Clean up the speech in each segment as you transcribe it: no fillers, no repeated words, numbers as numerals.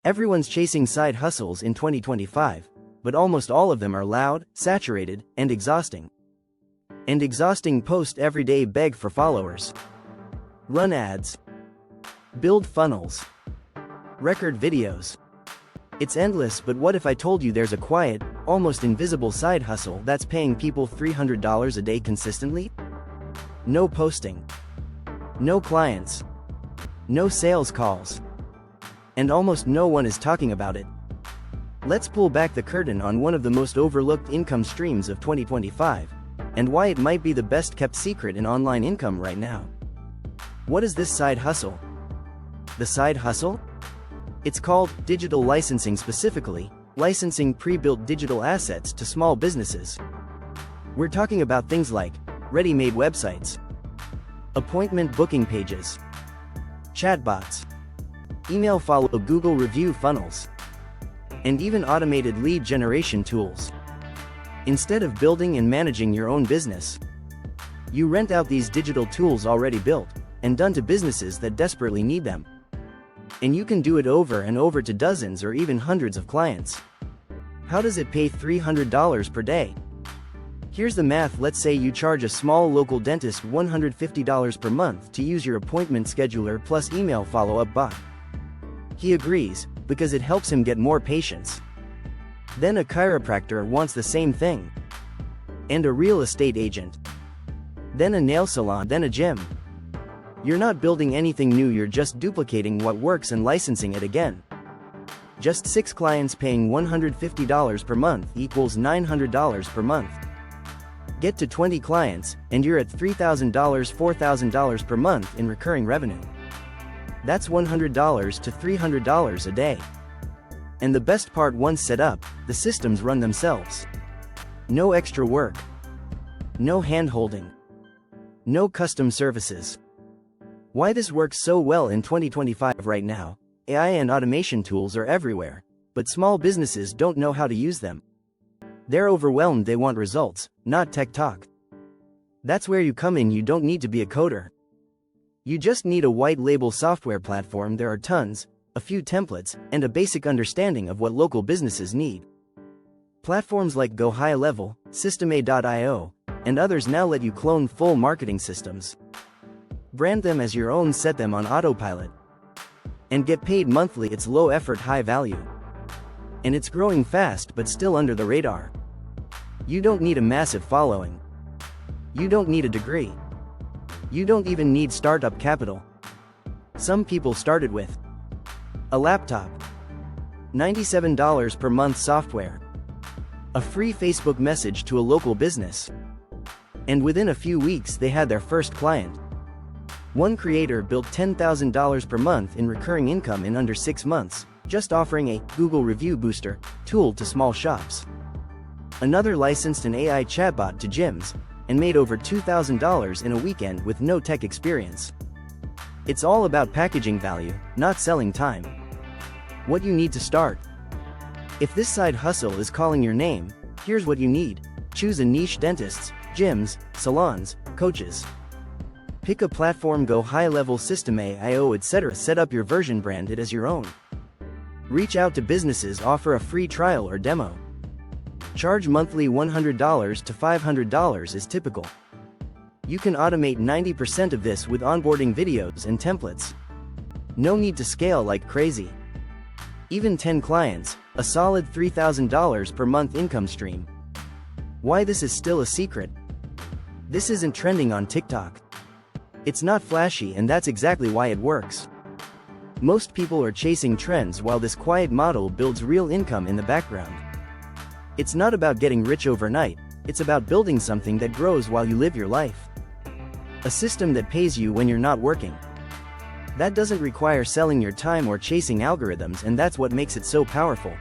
Everyone's chasing side hustles in 2025, but almost all of them are loud, saturated, and exhausting. And exhausting. Post every day, beg for followers, run ads, build funnels, record videos. It's endless. But what if I told you there's a quiet, almost invisible side hustle that's paying people $300 a day consistently? No posting, no clients, no sales calls, and almost no one is talking about it. Let's pull back the curtain on one of the most overlooked income streams of 2025, and why it might be the best kept secret in online income right now. What is this side hustle? The side hustle? It's called digital licensing, specifically licensing pre-built digital assets to small businesses. We're talking about things like ready-made websites, appointment booking pages, chatbots, email follow, Google review funnels, and even automated lead generation tools. Instead of building and managing your own business, you rent out these digital tools already built and done to businesses that desperately need them. And you can do it over and over to dozens or even hundreds of clients. How does it pay $300 per day? Here's the math. Let's say you charge a small local dentist $150 per month to use your appointment scheduler plus email follow-up bot. He agrees, because it helps him get more patients. Then a chiropractor wants the same thing. And a real estate agent. Then a nail salon, then a gym. You're not building anything new, you're just duplicating what works and licensing it again. Just 6 clients paying $150 per month equals $900 per month. Get to 20 clients, and you're at $3,000, $4,000 per month in recurring revenue. That's $100 to $300 a day. And the best part, once set up, the systems run themselves. No extra work. No hand-holding. No custom services. Why this works so well in 2025 right now? AI and automation tools are everywhere, but small businesses don't know how to use them. They're overwhelmed, they want results, not tech talk. That's where you come in. You don't need to be a coder. You just need a white label software platform. There are tons, a few templates, and a basic understanding of what local businesses need. Platforms like Go High Level, System.io, and others now let you clone full marketing systems. Brand them as your own, set them on autopilot, and get paid monthly. It's low effort, high value. And it's growing fast, but still under the radar. You don't need a massive following. You don't need a degree. You don't even need startup capital. Some people started with a laptop, $97 per month software, a free Facebook message to a local business, and within a few weeks they had their first client. One creator built $10,000 per month in recurring income in under 6 months, just offering a Google Review Booster tool to small shops. Another licensed an AI chatbot to gyms and made over $2,000 in a weekend with no tech experience. It's all about packaging value, not selling time. What you need to start. If this side hustle is calling your name, here's what you need. Choose a niche: dentists, gyms, salons, coaches. Pick a platform: Go High Level, System.io, etc. Set up your version, brand it as your own. Reach out to businesses, offer a free trial or demo. Charge monthly. $100 to $500 is typical. You can automate 90% of this with onboarding videos and templates. No need to scale like crazy. Even 10 clients, a solid $3,000 per month income stream. Why this is still a secret? This isn't trending on TikTok. It's not flashy, and that's exactly why it works. Most people are chasing trends while this quiet model builds real income in the background. It's not about getting rich overnight, it's about building something that grows while you live your life. A system that pays you when you're not working. That doesn't require selling your time or chasing algorithms, and that's what makes it so powerful.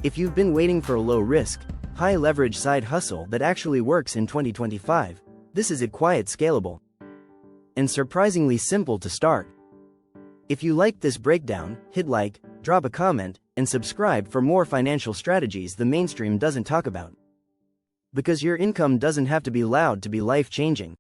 If you've been waiting for a low-risk, high-leverage side hustle that actually works in 2025, this is it: quiet, scalable, and surprisingly simple to start. If you liked this breakdown, hit like, drop a comment, and subscribe for more financial strategies the mainstream doesn't talk about. Because your income doesn't have to be loud to be life-changing.